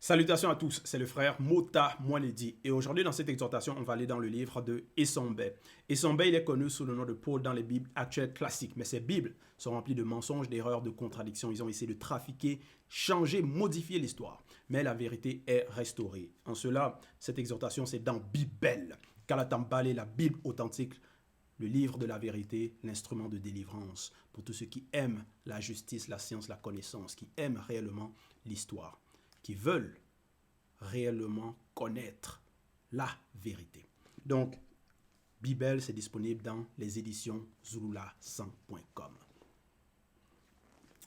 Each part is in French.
Salutations à tous, c'est le frère Mota Mwanedi. Et aujourd'hui, dans cette exhortation, on va aller dans le livre de Essombe. Essombe, il est connu sous le nom de Paul dans les Bibles actuelles classiques. Mais ces Bibles sont remplies de mensonges, d'erreurs, de contradictions. Ils ont essayé de trafiquer, changer, modifier l'histoire. Mais la vérité est restaurée. En cela, cette exhortation, c'est dans Bible. Kalatambale, la Bible authentique, le livre de la vérité, l'instrument de délivrance pour tous ceux qui aiment la justice, la science, la connaissance, qui aiment réellement l'histoire, qui veulent réellement connaître la vérité. Donc, Bible, c'est disponible dans les éditions zulula100.com.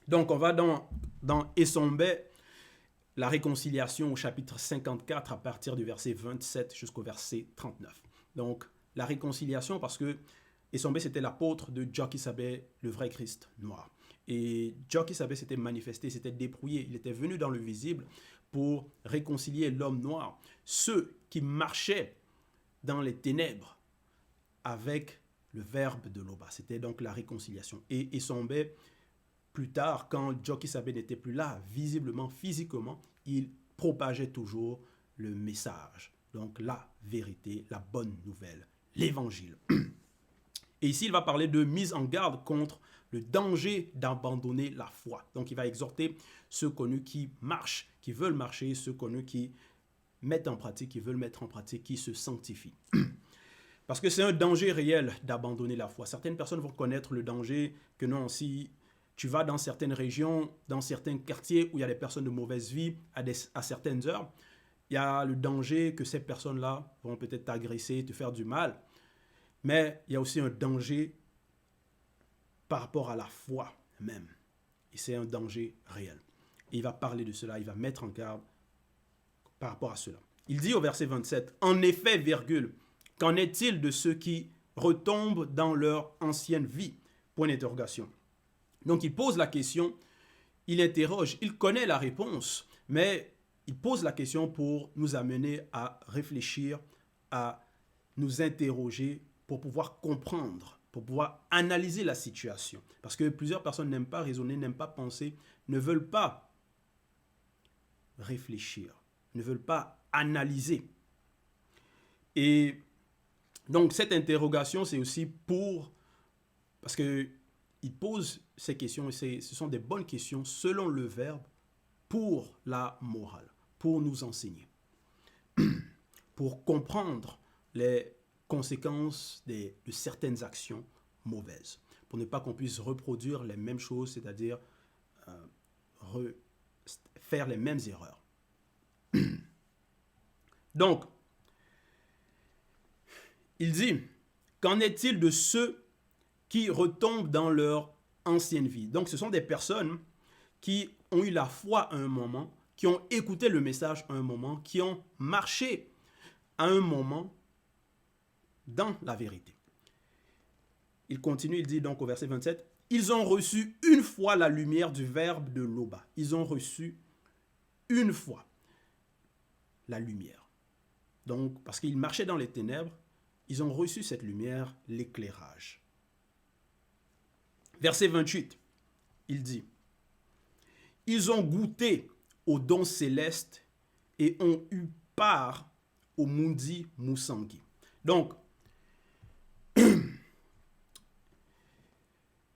Donc, on va dans Essombe, la réconciliation au chapitre 54 à partir du verset 27 jusqu'au verset 39. Donc, la réconciliation parce que Essombe, c'était l'apôtre de Joki Sabé, le vrai Christ noir. Et Joki Sabé s'était manifesté, s'était déprouillé. Il était venu dans le visible pour réconcilier l'homme noir, ceux qui marchaient dans les ténèbres avec le verbe de l'Oba. C'était donc la réconciliation. Et Essombe, plus tard, quand Joki Sabé n'était plus là, visiblement, physiquement, il propageait toujours le message. Donc la vérité, la bonne nouvelle, l'évangile. Et ici, il va parler de mise en garde contre le danger d'abandonner la foi. Donc, il va exhorter ceux connus qui marchent, qui veulent marcher, ceux connus qui mettent en pratique, qui veulent mettre en pratique, qui se sanctifient. Parce que c'est un danger réel d'abandonner la foi. Certaines personnes vont connaître le danger que non, si tu vas dans certaines régions, dans certains quartiers où il y a des personnes de mauvaise vie à certaines heures, il y a le danger que ces personnes-là vont peut-être t'agresser, te faire du mal. Mais il y a aussi un danger par rapport à la foi même. Et c'est un danger réel. Et il va parler de cela, il va mettre en garde par rapport à cela. Il dit au verset 27, « En effet, virgule, qu'en est-il de ceux qui retombent dans leur ancienne vie ?» Point d'interrogation. Donc il pose la question, il interroge, il connaît la réponse, mais il pose la question pour nous amener à réfléchir, à nous interroger, pour pouvoir comprendre, pour pouvoir analyser la situation. Parce que plusieurs personnes n'aiment pas raisonner, n'aiment pas penser, ne veulent pas réfléchir, ne veulent pas analyser. Et donc cette interrogation, c'est aussi parce qu'il pose ces questions, et ce sont des bonnes questions selon le verbe pour la morale, pour nous enseigner, pour comprendre les conséquences de certaines actions mauvaises, pour ne pas qu'on puisse reproduire les mêmes choses, c'est-à-dire faire les mêmes erreurs. Donc, il dit, qu'en est-il de ceux qui retombent dans leur ancienne vie? Donc, ce sont des personnes qui ont eu la foi à un moment, qui ont écouté le message à un moment, qui ont marché à un moment dans la vérité. Il continue, il dit donc au verset 27, « Ils ont reçu une fois la lumière du verbe de l'Oba. » Ils ont reçu une fois la lumière. Donc, parce qu'ils marchaient dans les ténèbres, ils ont reçu cette lumière, l'éclairage. Verset 28, il dit, « Ils ont goûté aux dons célestes et ont eu part au Mundi Musangi. » Donc,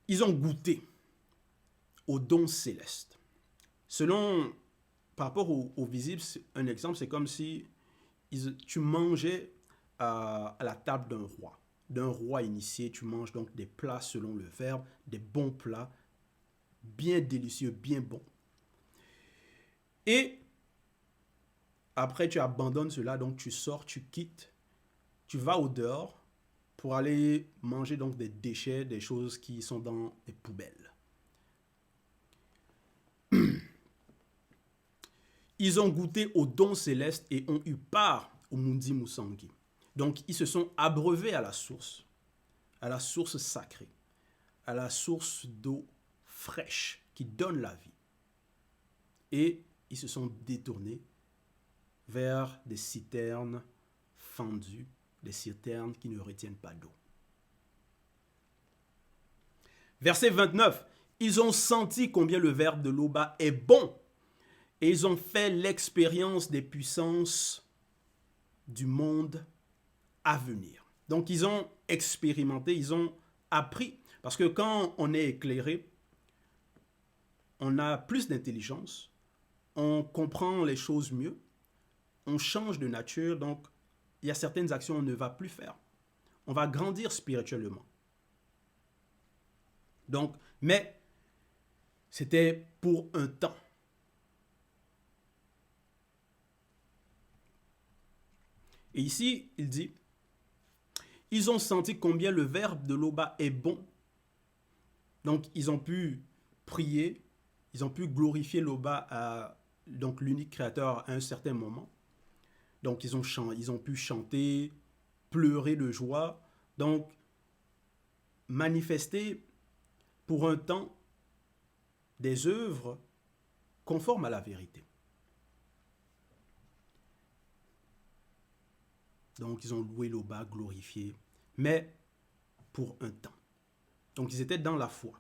ils ont goûté aux dons célestes. Par rapport au visible, un exemple, c'est comme si tu mangeais à la table d'un roi initié. Tu manges donc des plats selon le verbe, des bons plats, bien délicieux, bien bons. Et après, tu abandonnes cela, donc tu sors, tu quittes, tu vas au dehors pour aller manger donc des déchets, des choses qui sont dans des poubelles. Ils ont goûté aux dons célestes et ont eu part au Mundi Musangi. Donc, ils se sont abreuvés à la source sacrée, à la source d'eau fraîche qui donne la vie. Et ils se sont détournés vers des citernes fendues, des citernes qui ne retiennent pas d'eau. Verset 29. Ils ont senti combien le verbe de l'Oba est bon et ils ont fait l'expérience des puissances du monde à venir. Donc, ils ont expérimenté, ils ont appris. Parce que quand on est éclairé, on a plus d'intelligence, on comprend les choses mieux, on change de nature, donc il y a certaines actions qu'on ne va plus faire. On va grandir spirituellement. Donc, mais c'était pour un temps. Et ici, il dit, ils ont senti combien le verbe de l'Oba est bon. Donc, ils ont pu prier, ils ont pu glorifier l'Oba à donc l'unique créateur à un certain moment. Donc, ils ont pu chanter, pleurer de joie. Donc, manifester pour un temps des œuvres conformes à la vérité. Donc, ils ont loué l'Oba, glorifié, mais pour un temps. Donc, ils étaient dans la foi.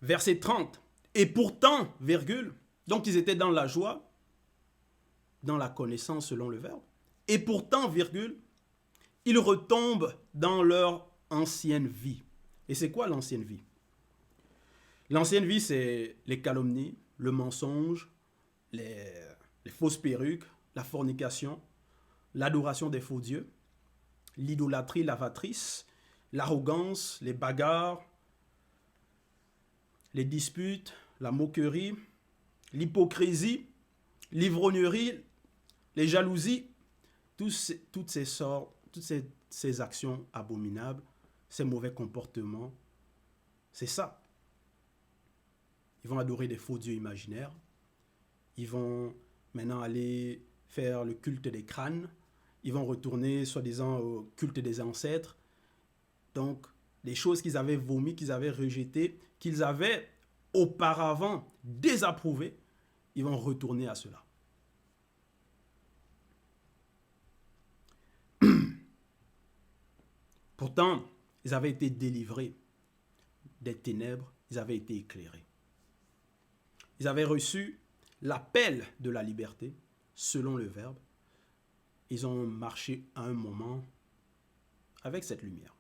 Verset 30. Et pourtant, virgule, donc ils étaient dans la joie, dans la connaissance selon le verbe. Et pourtant, virgule, ils retombent dans leur ancienne vie. Et c'est quoi l'ancienne vie? L'ancienne vie, c'est les calomnies, le mensonge, les fausses perruques, la fornication, l'adoration des faux dieux, l'idolâtrie lavatrice, l'arrogance, les bagarres, les disputes, la moquerie, l'hypocrisie, l'ivrognerie, les jalousies, toutes ces actions abominables, ces mauvais comportements, c'est ça. Ils vont adorer des faux dieux imaginaires. Ils vont maintenant aller faire le culte des crânes. Ils vont retourner, soi-disant, au culte des ancêtres. Donc, des choses qu'ils avaient vomies, qu'ils avaient rejetées, qu'ils avaient auparavant désapprouvées, ils vont retourner à cela. Pourtant, ils avaient été délivrés des ténèbres, ils avaient été éclairés. Ils avaient reçu l'appel de la liberté, selon le verbe. Ils ont marché à un moment avec cette lumière.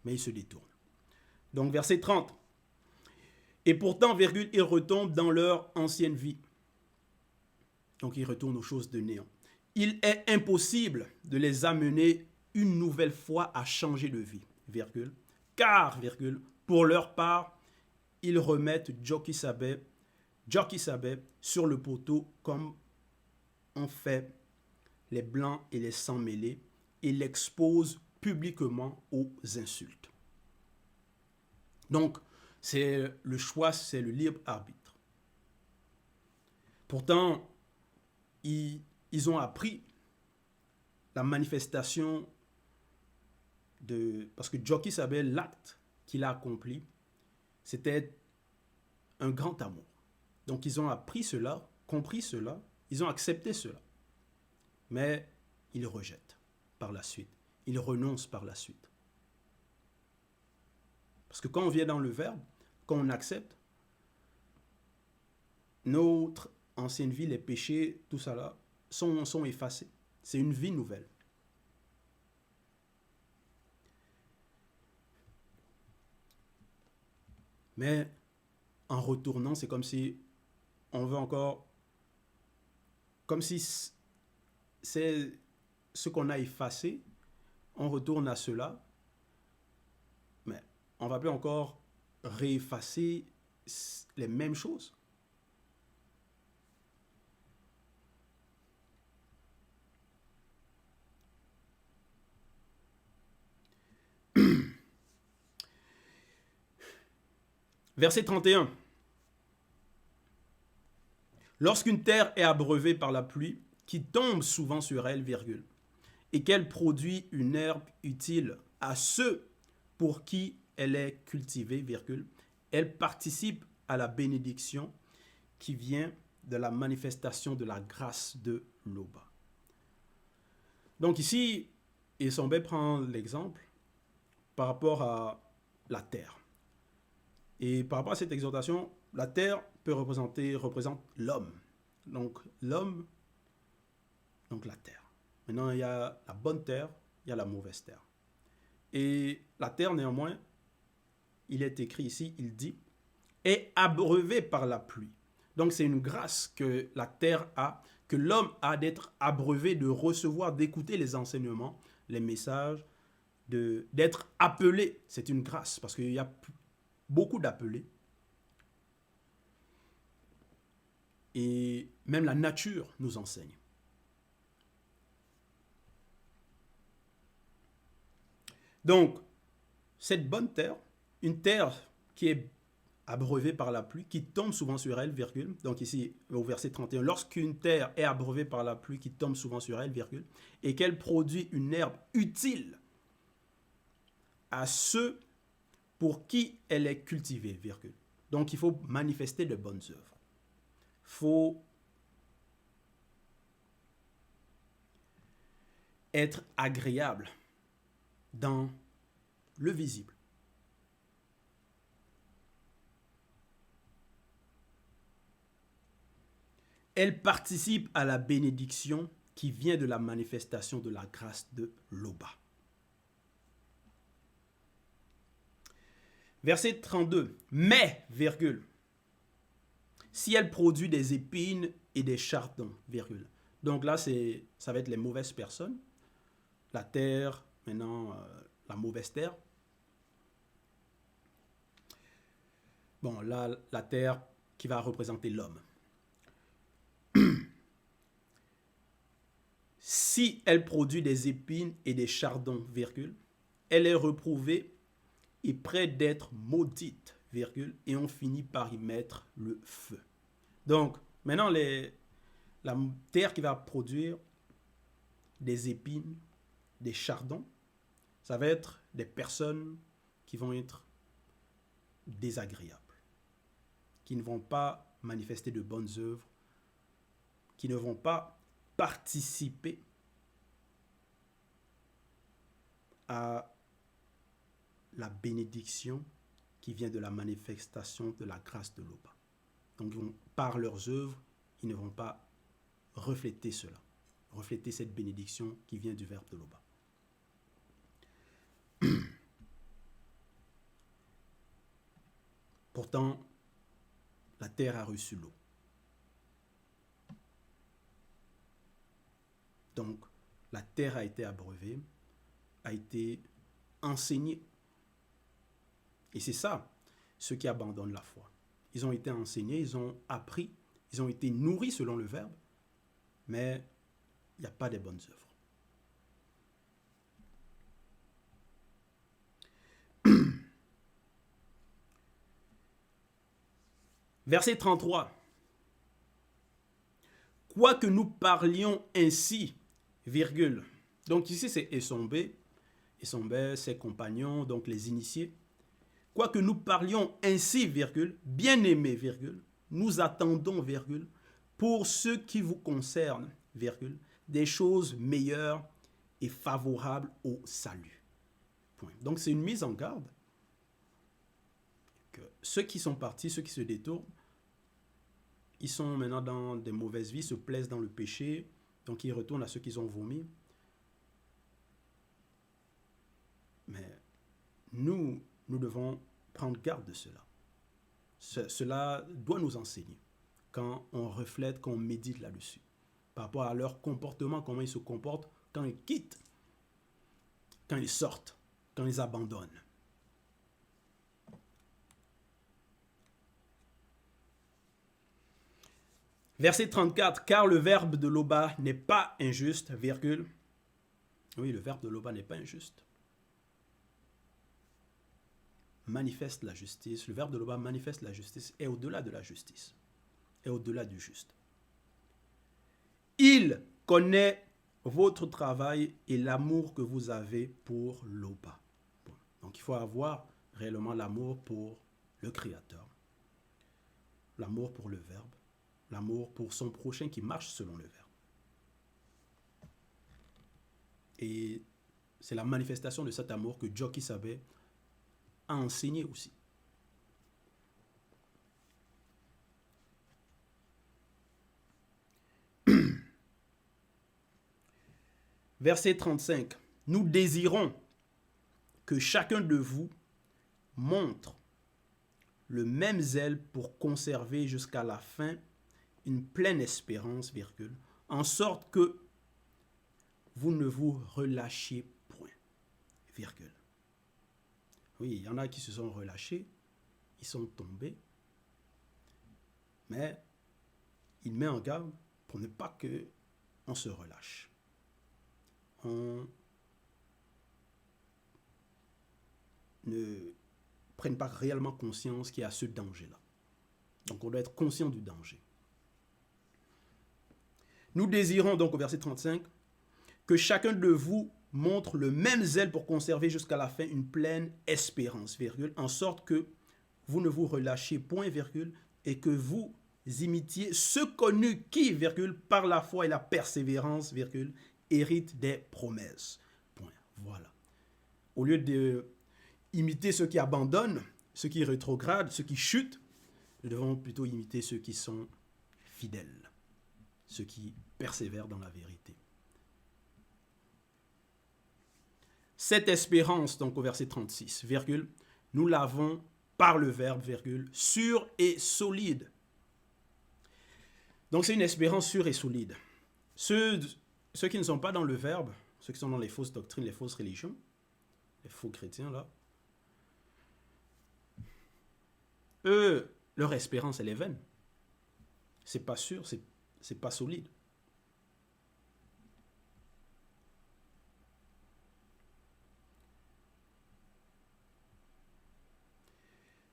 Mais ils se détournent. Donc, verset 30. Et pourtant, virgule, ils retombent dans leur ancienne vie. Donc, ils retournent aux choses de néant. Il est impossible de les amener une nouvelle fois à changer de vie, virgule, car, virgule, pour leur part, ils remettent Joki-Sabé sur le poteau comme on fait les blancs et les sans mêlés et l'exposent publiquement aux insultes. Donc, c'est le choix, c'est le libre arbitre. Pourtant, ils ont appris la manifestation de... Parce que Joki-Sabé, l'acte qu'il a accompli, c'était un grand amour. Donc, ils ont appris cela, compris cela, ils ont accepté cela. Mais ils rejettent par la suite. Ils renoncent par la suite. Parce que quand on vient dans le verbe, quand on accepte, notre ancienne vie, les péchés, tout ça là, sont effacés. C'est une vie nouvelle. Mais en retournant, c'est comme si on veut encore... Comme si c'est ce qu'on a effacé, on retourne à cela, mais on ne va plus encore réeffacer les mêmes choses. Verset 31. Lorsqu'une terre est abreuvée par la pluie, qui tombe souvent sur elle, virgule, et qu'elle produit une herbe utile à ceux pour qui elle est cultivée, virgule, elle participe à la bénédiction qui vient de la manifestation de la grâce de l'Oba. Donc ici, Esombe prend l'exemple par rapport à la terre. Et par rapport à cette exhortation, la terre représente l'homme. Donc l'homme, donc la terre. Maintenant, il y a la bonne terre, il y a la mauvaise terre. Et la terre, néanmoins, il est écrit ici, il dit, est abreuvée par la pluie. Donc c'est une grâce que la terre a, que l'homme a d'être abreuvé, de recevoir, d'écouter les enseignements, les messages, d'être appelé. C'est une grâce parce qu'il y a beaucoup d'appelés. Et même la nature nous enseigne. Donc, cette bonne terre, une terre qui est abreuvée par la pluie, qui tombe souvent sur elle, virgule. Donc ici, au verset 31, lorsqu'une terre est abreuvée par la pluie qui tombe souvent sur elle, virgule, et qu'elle produit une herbe utile à ceux pour qui elle est cultivée, virgule. Donc il faut manifester de bonnes œuvres. Il faut être agréable dans le visible. Elle participe à la bénédiction qui vient de la manifestation de la grâce de l'Oba. Verset 32. Mais, virgule, si elle produit des épines et des chardons, virgule. Donc là, ça va être les mauvaises personnes. La terre, maintenant, la mauvaise terre. Bon, là, la terre qui va représenter l'homme. Si elle produit des épines et des chardons, virgule, elle est reprouvée et près d'être maudite, virgule, et on finit par y mettre le feu. Donc, maintenant, la terre qui va produire des épines, des chardons, ça va être des personnes qui vont être désagréables, qui ne vont pas manifester de bonnes œuvres, qui ne vont pas participer à la bénédiction qui vient de la manifestation de la grâce de l'Oba. Donc, par leurs œuvres, ils ne vont pas refléter cela, refléter cette bénédiction qui vient du verbe de l'Oba. Pourtant, la terre a reçu l'eau. Donc, la terre a été abreuvée, a été enseignée. Et c'est ça, ceux qui abandonnent la foi. Ils ont été enseignés, ils ont appris, ils ont été nourris selon le verbe, mais il n'y a pas de bonnes œuvres. Verset 33. Quoique nous parlions ainsi, virgule. Donc ici c'est Esombé, ses compagnons, donc les initiés. Quoique nous parlions ainsi, virgule, bien-aimés, virgule, nous attendons, virgule, pour ce qui vous concerne, virgule, des choses meilleures et favorables au salut. Point. Donc c'est une mise en garde que ceux qui sont partis, ceux qui se détournent, ils sont maintenant dans des mauvaises vies, se plaisent dans le péché, donc ils retournent à ceux qu'ils ont vomi. Mais nous devons prendre garde de cela. Cela doit nous enseigner quand on reflète, quand on médite là-dessus, par rapport à leur comportement, comment ils se comportent quand ils quittent, quand ils sortent, quand ils abandonnent. Verset 34, car le verbe de l'Oba n'est pas injuste, virgule. Oui, le verbe de l'Oba n'est pas injuste. Manifeste la justice. Le verbe de l'Oba manifeste la justice, est au-delà de la justice, est au-delà du juste. Il connaît votre travail et l'amour que vous avez pour l'Oba. Bon. Donc il faut avoir réellement l'amour pour le Créateur, l'amour pour le Verbe, l'amour pour son prochain qui marche selon le Verbe. Et c'est la manifestation de cet amour que Joki Sabe a enseigné aussi. Verset 35. Nous désirons que chacun de vous montre le même zèle pour conserver jusqu'à la fin une pleine espérance, virgule, en sorte que vous ne vous relâchiez point, virgule. Oui, il y en a qui se sont relâchés, ils sont tombés, mais il met en garde pour ne pas que on se relâche. On ne prenne pas réellement conscience qu'il y a ce danger-là. Donc on doit être conscient du danger. Nous désirons donc au verset 35 que chacun de vous montre le même zèle pour conserver jusqu'à la fin une pleine espérance, virgule, en sorte que vous ne vous relâchiez point, virgule, et que vous imitiez ce connu qui, virgule, par la foi et la persévérance, virgule, hérite des promesses. Point. Voilà. Au lieu d'imiter ceux qui abandonnent, ceux qui rétrogradent, ceux qui chutent, nous devons plutôt imiter ceux qui sont fidèles, ceux qui persévèrent dans la vérité. Cette espérance, donc au verset 36, virgule, nous l'avons par le verbe, virgule, sûr et solide. Donc c'est une espérance sûre et solide. Ceux qui ne sont pas dans le verbe, ceux qui sont dans les fausses doctrines, les fausses religions, les faux chrétiens là, eux, leur espérance elle est vaine. C'est pas sûr, c'est pas solide.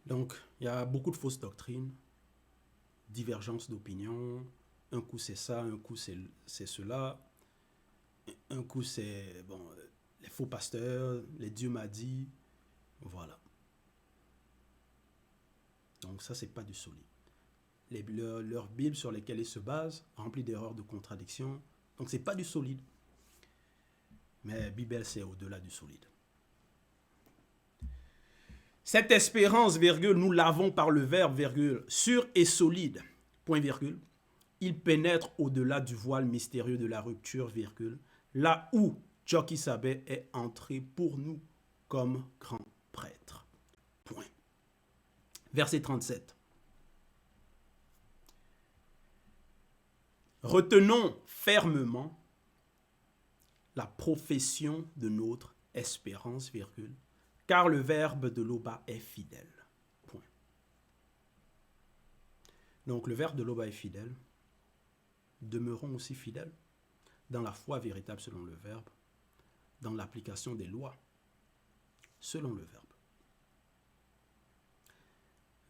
Donc, il y a beaucoup de fausses doctrines, divergence d'opinion. Un coup, c'est ça, un coup, c'est cela. Un coup, c'est bon, les faux pasteurs, les Dieu m'a dit. Voilà. Donc, ça, c'est pas du solide. Leurs Bibles sur lesquelles ils se basent, remplies d'erreurs, de contradictions. Donc, c'est pas du solide. Mais Bible, c'est au-delà du solide. Cette espérance, virgule, nous l'avons par le verbe, virgule, sûr et solide, point virgule. Il pénètre au-delà du voile mystérieux de la rupture, virgule, là où Joki Sabé est entré pour nous comme grand prêtre. Point. Verset 37. Retenons fermement la profession de notre espérance, virgule, car le verbe de l'Oba est fidèle. Point. Donc le verbe de l'Oba est fidèle. Demeurons aussi fidèles dans la foi véritable selon le verbe, dans l'application des lois selon le verbe.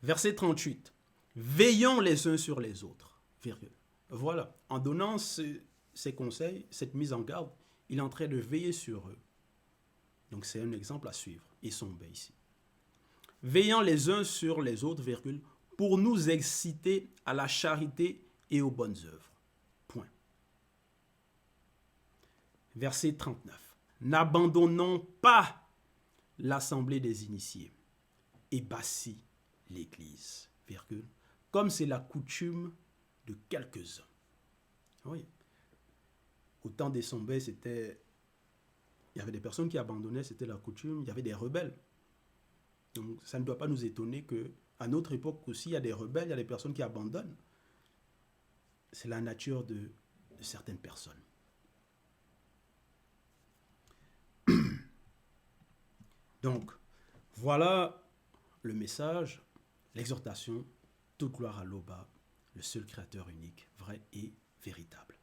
Verset 38. Veillons les uns sur les autres. Virgule. Voilà. En donnant ces conseils, cette mise en garde, il est en train de veiller sur eux. Donc c'est un exemple à suivre. Ils sont bêtes ici. Veillant les uns sur les autres, virgule, pour nous exciter à la charité et aux bonnes œuvres. Point. Verset 39. N'abandonnons pas l'assemblée des initiés et bâtis l'Église, virgule, comme c'est la coutume de quelques-uns. Oui. Au temps des Sombais, il y avait des personnes qui abandonnaient, c'était la coutume, il y avait des rebelles. Donc ça ne doit pas nous étonner qu'à notre époque aussi, il y a des rebelles, il y a des personnes qui abandonnent. C'est la nature de certaines personnes. Donc, voilà le message, l'exhortation, toute gloire à l'Oba, le seul créateur unique, vrai et véritable.